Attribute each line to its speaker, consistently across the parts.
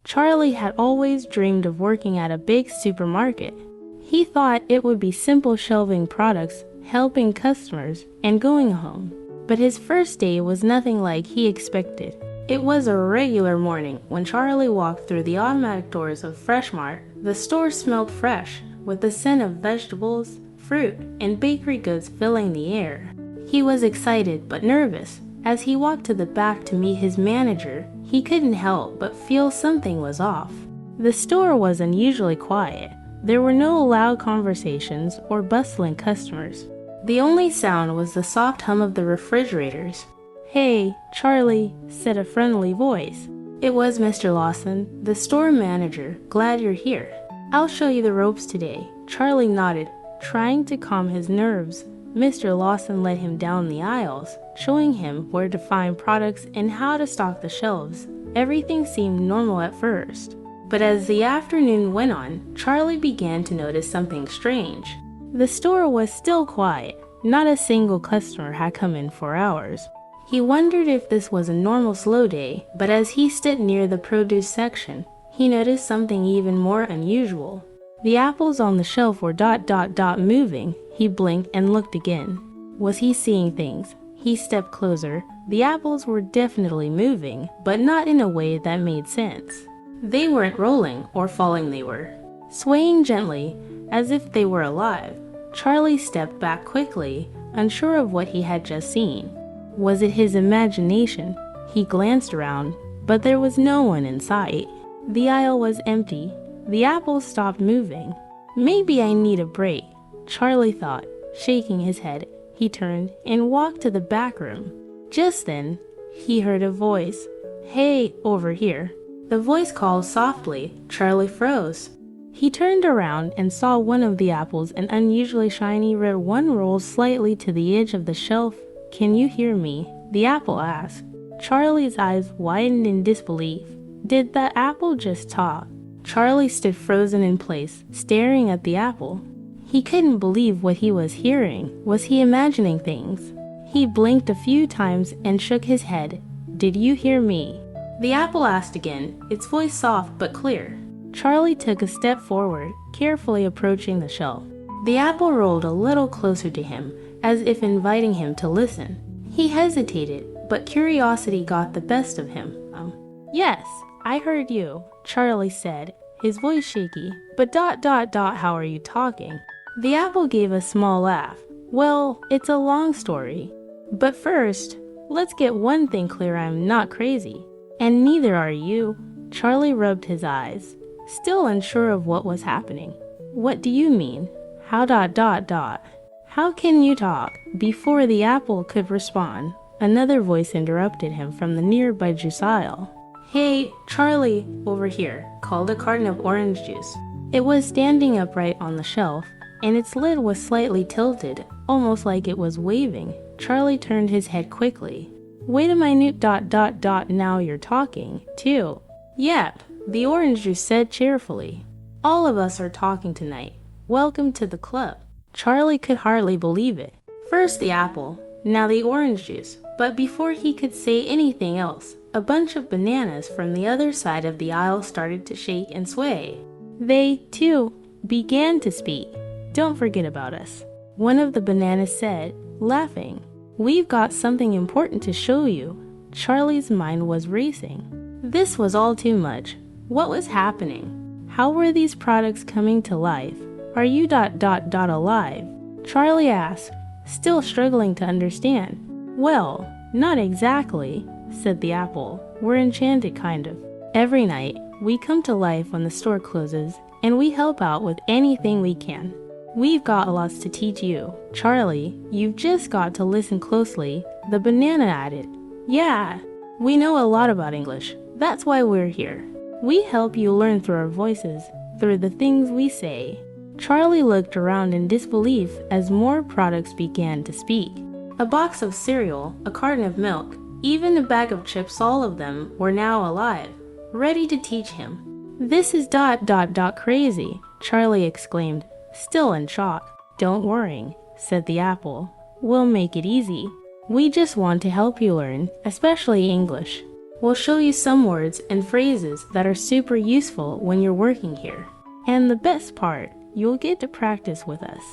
Speaker 1: Charlie had always dreamed of working at a big supermarket. He thought it would be simple shelving products, helping customers, and going home. But his first day was nothing like he expected. It was a regular morning when Charlie walked through the automatic doors of Fresh Mart. The store smelled fresh, with the scent of vegetables, fruit, and bakery goods filling the air. He was excited but nervous. As he walked to the back to meet his manager, he couldn't help but feel something was off. The store was unusually quiet. There were no loud conversations or bustling customers. The only sound was the soft hum of the refrigerators. "Hey, Charlie," said a friendly voice. It was Mr. Lawson, the store manager. "Glad you're here. I'll show you the ropes today." Charlie nodded, trying to calm his nerves. Mr. Lawson led him down the aisles, showing him where to find products and how to stock the shelves. Everything seemed normal at first. But as the afternoon went on, Charlie began to notice something strange. The store was still quiet. Not a single customer had come in for hours. He wondered if this was a normal slow day, but as he stood near the produce section, he noticed something even more unusual. The apples on the shelf were moving. He blinked and looked again. Was he seeing things? He stepped closer. The apples were definitely moving, but not in a way that made sense. They weren't rolling or falling, they were swaying gently, as if they were alive. Charlie stepped back quickly, unsure of what he had just seen. Was it his imagination? He glanced around, but there was no one in sight. The aisle was empty. The apples stopped moving. "Maybe I need a break," Charlie thought. Shaking his head, he turned and walked to the back room. Just then, he heard a voice. "Hey, over here." The voice called softly. Charlie froze. He turned around and saw one of the apples, an unusually shiny red one, rolled slightly to the edge of the shelf. "Can you hear me?" the apple asked. Charlie's eyes widened in disbelief. Did that apple just talk? Charlie stood frozen in place, staring at the apple. He couldn't believe what he was hearing. Was he imagining things? He blinked a few times and shook his head. "Did you hear me?" the apple asked again, its voice soft but clear. Charlie took a step forward, carefully approaching the shelf. The apple rolled a little closer to him, as if inviting him to listen. He hesitated, but curiosity got the best of him. "Yes, I heard you," Charlie said, his voice shaky. "But how are you talking?" The apple gave a small laugh. "Well, it's a long story. But first, let's get one thing clear, I'm not crazy. And neither are you." Charlie rubbed his eyes, still unsure of what was happening. "What do you mean? How How can you talk?" Before the apple could respond, another voice interrupted him from the nearby juice aisle. "Hey, Charlie, over here," called a carton of orange juice. It was standing upright on the shelf, and its lid was slightly tilted, almost like it was waving. Charlie turned his head quickly. "Wait a minute, now you're talking, too." "Yep," the orange juice said cheerfully. "All of us are talking tonight. Welcome to the club." Charlie could hardly believe it. First the apple, now the orange juice. But before he could say anything else, a bunch of bananas from the other side of the aisle started to shake and sway. They, too, began to speak. "Don't forget about us," one of the bananas said, laughing. "We've got something important to show you." Charlie's mind was racing. This was all too much. What was happening? How were these products coming to life? "Are you alive?" Charlie asked, still struggling to understand. "Well, not exactly," said the apple. "We're enchanted, kind of. Every night, we come to life when the store closes, and we help out with anything we can. We've got lots to teach you. Charlie, you've just got to listen closely," the banana added. "Yeah, we know a lot about English. That's why we're here. We help you learn through our voices, through the things we say." Charlie looked around in disbelief as more products began to speak. A box of cereal, a carton of milk, even a bag of chips, all of them were now alive, ready to teach him. "This is crazy," Charlie exclaimed, still in shock. "Don't worry," said the apple. "We'll make it easy. We just want to help you learn, especially English." We'll show you some words and phrases that are super useful when you're working here. And the best part, you'll get to practice with us.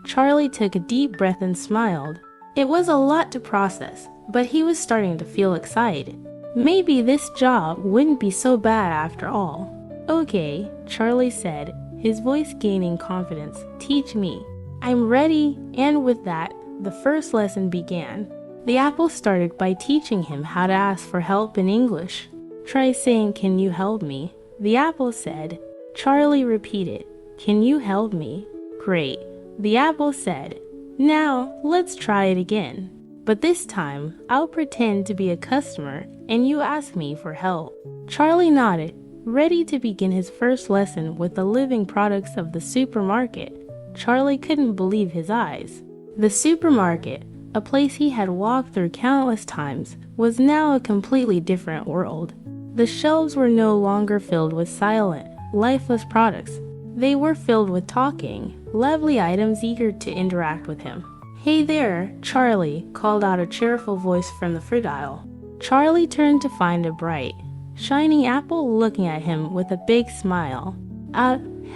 Speaker 1: Charlie took a deep breath and smiled. It was a lot to process, but he was starting to feel excited. Maybe this job wouldn't be so bad after all. Okay, Charlie said, his voice gaining confidence. Teach me. I'm ready, and with that, the first lesson began. The apple started by teaching him how to ask for help in English. Try saying, "Can you help me?" The apple said. Charlie repeated, "Can you help me?" Great. The apple said, "Now, let's try it again. But this time, I'll pretend to be a customer and you ask me for help." Charlie nodded, ready to begin his first lesson with the living products of the supermarket. Charlie couldn't believe his eyes. The supermarket, a place he had walked through countless times, was now a completely different world. The shelves were no longer filled with silent, lifeless products. They were filled with talking, lovely items eager to interact with him. "Hey there, Charlie," called out a cheerful voice from the fruit aisle. Charlie turned to find a bright, shining apple looking at him with a big smile.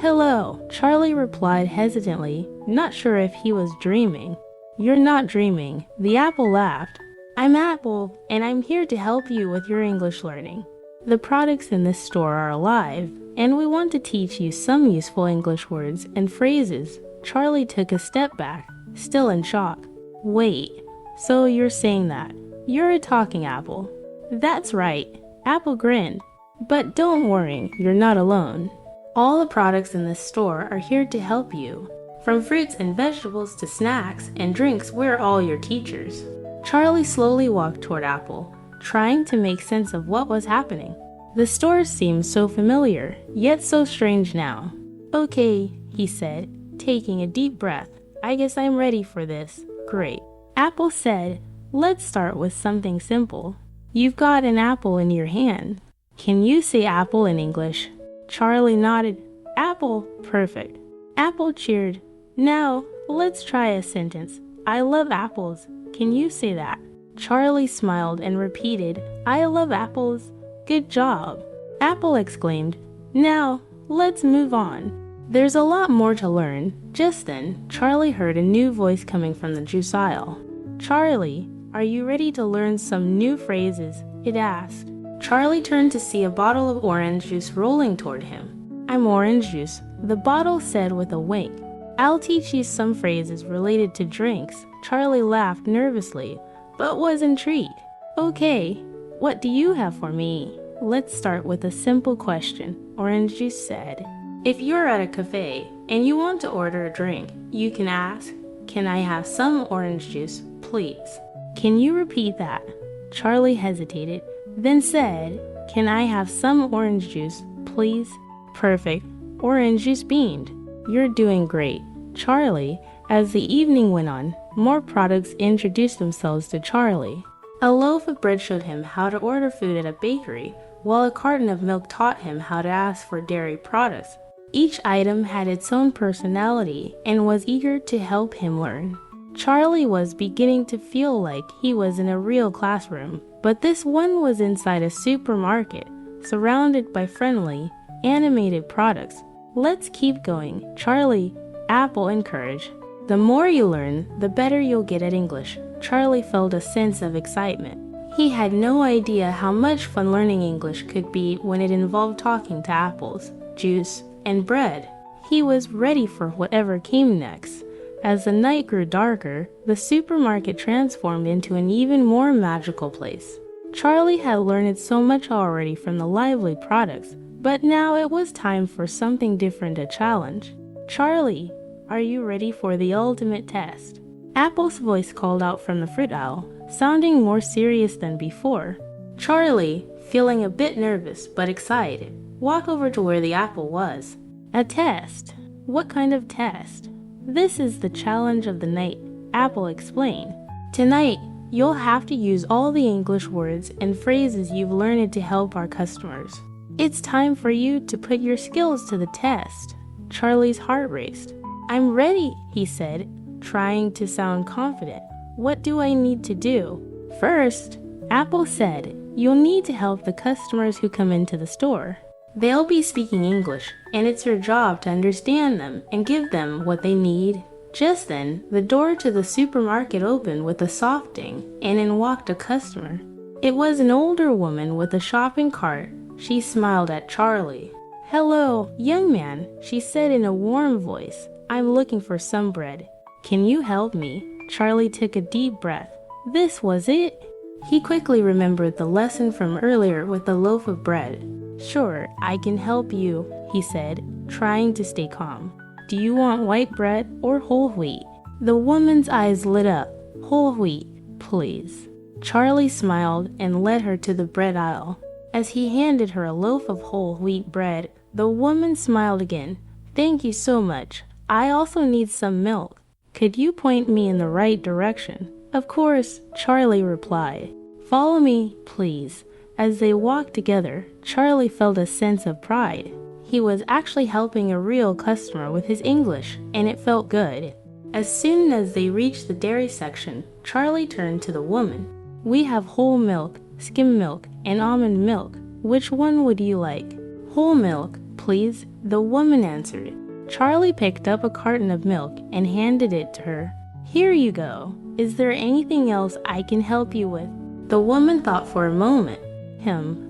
Speaker 1: Hello," Charlie replied hesitantly, not sure if he was dreaming. "You're not dreaming," the apple laughed. "I'm Apple, and I'm here to help you with your English learning. The products in this store are alive, and we want to teach you some useful English words and phrases." Charlie took a step back, still in shock. "Wait, so you're saying that you're a talking apple?" "That's right," Apple grinned. "But don't worry, you're not alone. All the products in this store are here to help you. From fruits and vegetables to snacks and drinks, we're all your teachers." Charlie slowly walked toward Apple, trying to make sense of what was happening. The store seemed so familiar, yet so strange now. "Okay," he said, taking a deep breath. "I guess I'm ready for this." "Great." Apple said, "Let's start with something simple. You've got an apple in your hand. Can you say apple in English?" Charlie nodded. "Apple, perfect." Apple cheered. "Now, let's try a sentence. I love apples. Can you say that?" Charlie smiled and repeated, "I love apples. Good job." Apple exclaimed, "Now, let's move on. There's a lot more to learn." Just then, Charlie heard a new voice coming from the juice aisle. "Charlie, are you ready to learn some new phrases?" it asked. Charlie turned to see a bottle of orange juice rolling toward him. "I'm orange juice," the bottle said with a wink. "I'll teach you some phrases related to drinks." Charlie laughed nervously, but was intrigued. "Okay, what do you have for me?" "Let's start with a simple question," Orange Juice said. "If you're at a cafe and you want to order a drink, you can ask, 'Can I have some orange juice, please?' Can you repeat that?" Charlie hesitated, then said, "Can I have some orange juice, please?" "Perfect." Orange Juice beamed. "You're doing great." Charlie, as the evening went on, more products introduced themselves to Charlie. A loaf of bread showed him how to order food at a bakery, while a carton of milk taught him how to ask for dairy products. Each item had its own personality and was eager to help him learn. Charlie was beginning to feel like he was in a real classroom, but this one was inside a supermarket, surrounded by friendly, animated products. "Let's keep going, Charlie," Apple encouraged. "The more you learn, the better you'll get at English." Charlie felt a sense of excitement. He had no idea how much fun learning English could be when it involved talking to apples, juice, and bread. He was ready for whatever came next. As the night grew darker, the supermarket transformed into an even more magical place. Charlie had learned so much already from the lively products, but now it was time for something different, a challenge. "Charlie, are you ready for the ultimate test?" Apple's voice called out from the fruit aisle, sounding more serious than before. Charlie, feeling a bit nervous but excited, walked over to where the apple was. "A test? What kind of test?" "This is the challenge of the night," Apple explained. "Tonight, you'll have to use all the English words and phrases you've learned to help our customers. It's time for you to put your skills to the test." Charlie's heart raced. "I'm ready," he said, trying to sound confident. "What do I need to do?" "First," Apple said, You'll need to help the customers who come into the store. They'll be speaking English, and it's your job to understand them and give them what they need. Just then, the door to the supermarket opened with a soft ding, and in walked a customer. It was an older woman with a shopping cart. She smiled at Charlie. "Hello, young man," she said in a warm voice. "I'm looking for some bread. Can you help me?" Charlie took a deep breath. This was it. He quickly remembered the lesson from earlier with the loaf of bread. "Sure, I can help you," he said, trying to stay calm. "Do you want white bread or whole wheat?" The woman's eyes lit up. "Whole wheat, please." Charlie smiled and led her to the bread aisle. As he handed her a loaf of whole wheat bread, the woman smiled again. "Thank you so much. I also need some milk. Could you point me in the right direction?" "Of course," Charlie replied. "Follow me, please." As they walked together, Charlie felt a sense of pride. He was actually helping a real customer with his English, and it felt good. As soon as they reached the dairy section, Charlie turned to the woman. "We have whole milk, skim milk, and almond milk. Which one would you like?" "Whole milk, please," the woman answered. Charlie picked up a carton of milk and handed it to her. "Here you go. Is there anything else I can help you with?" The woman thought for a moment.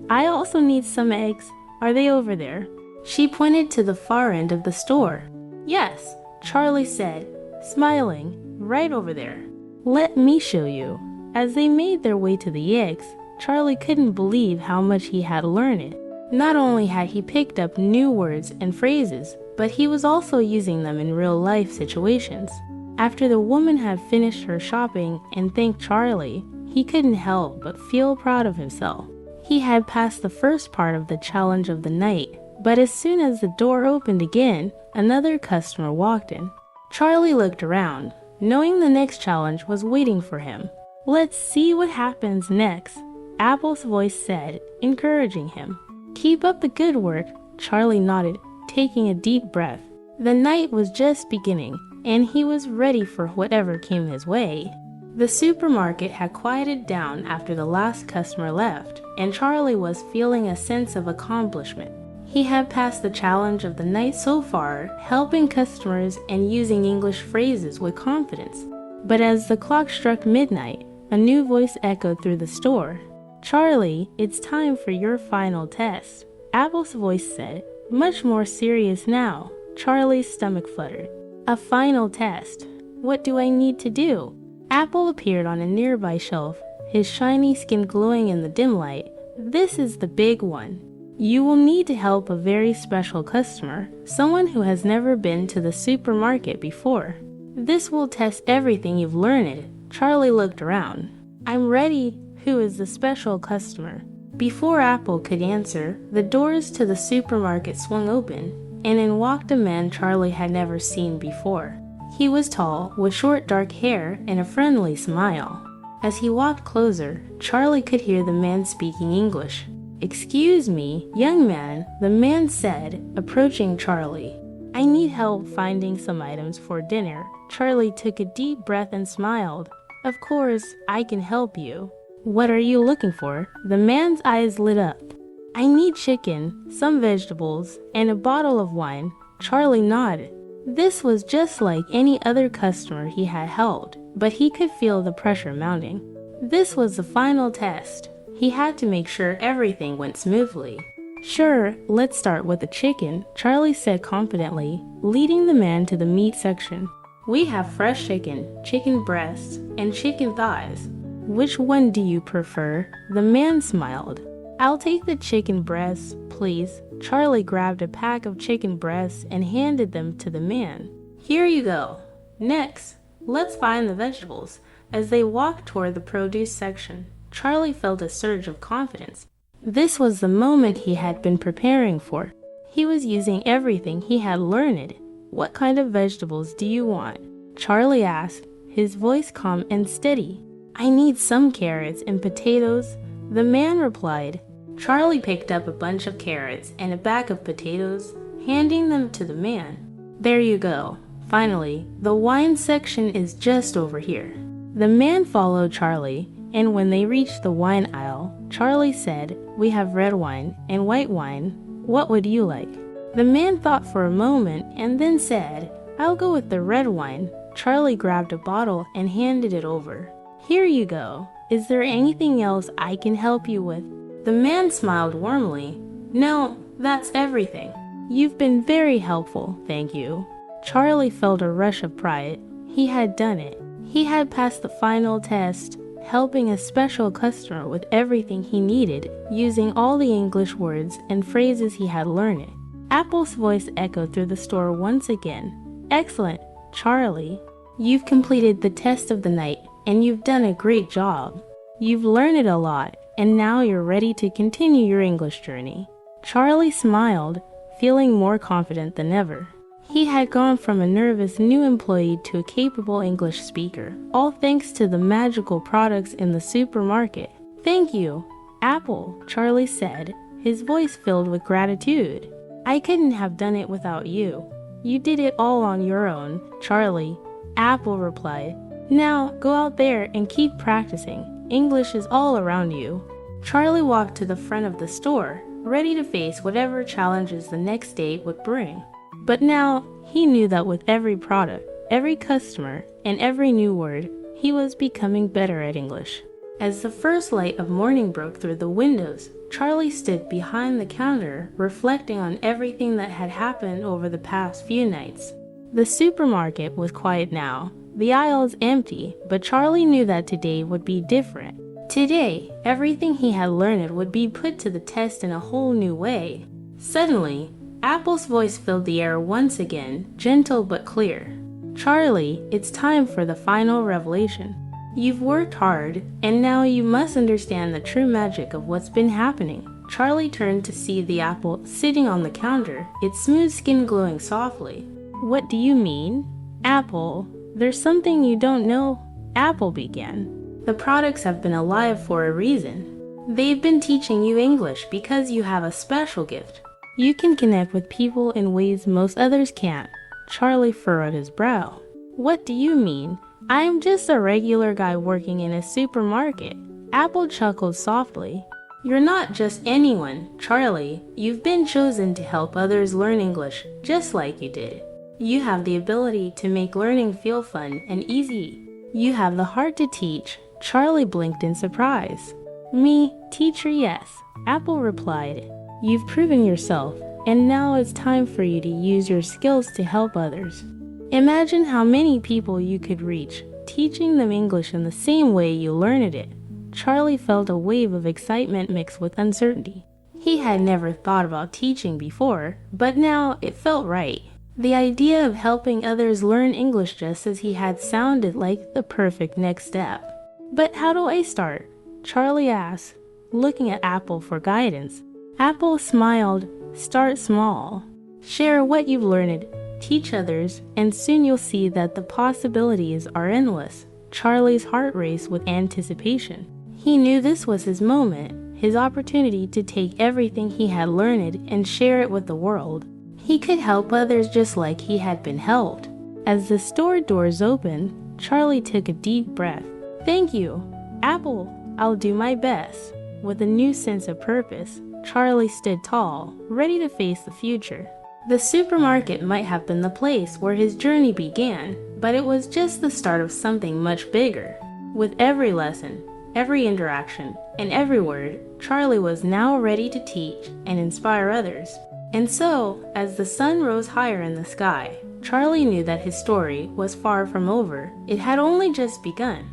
Speaker 1: I also need some eggs. Are they over there?" She pointed to the far end of the store. "Yes," Charlie said, smiling, "right over there." "Let me show you." As they made their way to the eggs, Charlie couldn't believe how much he had learned. Not only had he picked up new words and phrases, but he was also using them in real-life situations. After the woman had finished her shopping and thanked Charlie, he couldn't help but feel proud of himself. He had passed the first part of the challenge of the night, but as soon as the door opened again, another customer walked in. Charlie looked around, knowing the next challenge was waiting for him. "Let's see what happens next," Apple's voice said, encouraging him. "Keep up the good work," Charlie nodded, taking a deep breath. The night was just beginning, and he was ready for whatever came his way. The supermarket had quieted down after the last customer left, and Charlie was feeling a sense of accomplishment. He had passed the challenge of the night so far, helping customers and using English phrases with confidence. But as the clock struck midnight, a new voice echoed through the store. "Charlie, it's time for your final test," Apple's voice said, much more serious now. Charlie's stomach fluttered. "A final test. What do I need to do?" Apple appeared on a nearby shelf, his shiny skin glowing in the dim light. "This is the big one. You will need to help a very special customer, someone who has never been to the supermarket before. This will test everything you've learned." Charlie looked around. "I'm ready. Who is the special customer?" Before Apple could answer, the doors to the supermarket swung open, and in walked a man Charlie had never seen before. He was tall, with short dark hair and a friendly smile. As he walked closer, Charlie could hear the man speaking English. "Excuse me, young man," the man said, approaching Charlie. "I need help finding some items for dinner." Charlie took a deep breath and smiled. "Of course, I can help you." "What are you looking for?" The man's eyes lit up. "I need chicken, some vegetables, and a bottle of wine." Charlie nodded. This was just like any other customer he had helped, but he could feel the pressure mounting. This was the final test. He had to make sure everything went smoothly. "Sure, let's start with the chicken," Charlie said confidently, leading the man to the meat section. "We have fresh chicken, chicken breasts, and chicken thighs. Which one do you prefer?" The man smiled. "I'll take the chicken breasts, please." Charlie grabbed a pack of chicken breasts and handed them to the man. "Here you go. Next, let's find the vegetables." As they walked toward the produce section, Charlie felt a surge of confidence. This was the moment he had been preparing for. He was using everything he had learned. "What kind of vegetables do you want?" Charlie asked, his voice calm and steady. "I need some carrots and potatoes," the man replied. Charlie picked up a bunch of carrots and a bag of potatoes, handing them to the man. "There you go. Finally, the wine section is just over here." The man followed Charlie, And when they reached the wine aisle, Charlie said, "We have red wine and white wine. What would you like?" The man thought for a moment and then said, "I'll go with the red wine." Charlie grabbed a bottle and handed it over. "Here you go. Is there anything else I can help you with?" The man smiled warmly. "No, that's everything. You've been very helpful, thank you." Charlie felt a rush of pride. He had done it. He had passed the final test, helping a special customer with everything he needed, using all the English words and phrases he had learned. Apple's voice echoed through the store once again. "Excellent, Charlie. You've completed the test of the night, and you've done a great job. You've learned a lot, and now you're ready to continue your English journey." Charlie smiled, feeling more confident than ever. He had gone from a nervous new employee to a capable English speaker, all thanks to the magical products in the supermarket. "Thank you, Apple," Charlie said, his voice filled with gratitude. "I couldn't have done it without you. You did it all on your own, Charlie," Apple replied. "Now go out there and keep practicing. English is all around you." Charlie walked to the front of the store, ready to face whatever challenges the next day would bring. But now he knew that with every product, every customer, and every new word, he was becoming better at English. As the first light of morning broke through the windows, Charlie stood behind the counter, reflecting on everything that had happened over the past few nights. The supermarket was quiet now, the aisles empty, but Charlie knew that today would be different. Today, everything he had learned would be put to the test in a whole new way. Suddenly, Apple's voice filled the air once again, gentle but clear. "Charlie, it's time for the final revelation. You've worked hard, and now you must understand the true magic of what's been happening." Charlie turned to see the apple sitting on the counter, its smooth skin glowing softly. "What do you mean? Apple, there's something you don't know," Apple began. "The products have been alive for a reason. They've been teaching you English because you have a special gift. You can connect with people in ways most others can't." Charlie furrowed his brow. "What do you mean? I'm just a regular guy working in a supermarket." Apple chuckled softly. "You're not just anyone, Charlie. You've been chosen to help others learn English, just like you did. You have the ability to make learning feel fun and easy. You have the heart to teach." Charlie blinked in surprise. "Me, teacher, yes," Apple replied. "You've proven yourself, and now it's time for you to use your skills to help others. Imagine how many people you could reach, teaching them English in the same way you learned it." Charlie felt a wave of excitement mixed with uncertainty. He had never thought about teaching before, but now it felt right. The idea of helping others learn English just as he had sounded like the perfect next step. "But how do I start?" Charlie asked, looking at Apple for guidance. Apple smiled. "Start small. Share what you've learned, teach others, and soon you'll see that the possibilities are endless." Charlie's heart raced with anticipation. He knew this was his moment, his opportunity to take everything he had learned and share it with the world. He could help others just like he had been helped. As the store doors opened, Charlie took a deep breath. "Thank you, Apple. I'll do my best." With a new sense of purpose, Charlie stood tall, ready to face the future. The supermarket might have been the place where his journey began, but it was just the start of something much bigger. With every lesson, every interaction, and every word, Charlie was now ready to teach and inspire others. And so, as the sun rose higher in the sky, Charlie knew that his story was far from over. It had only just begun.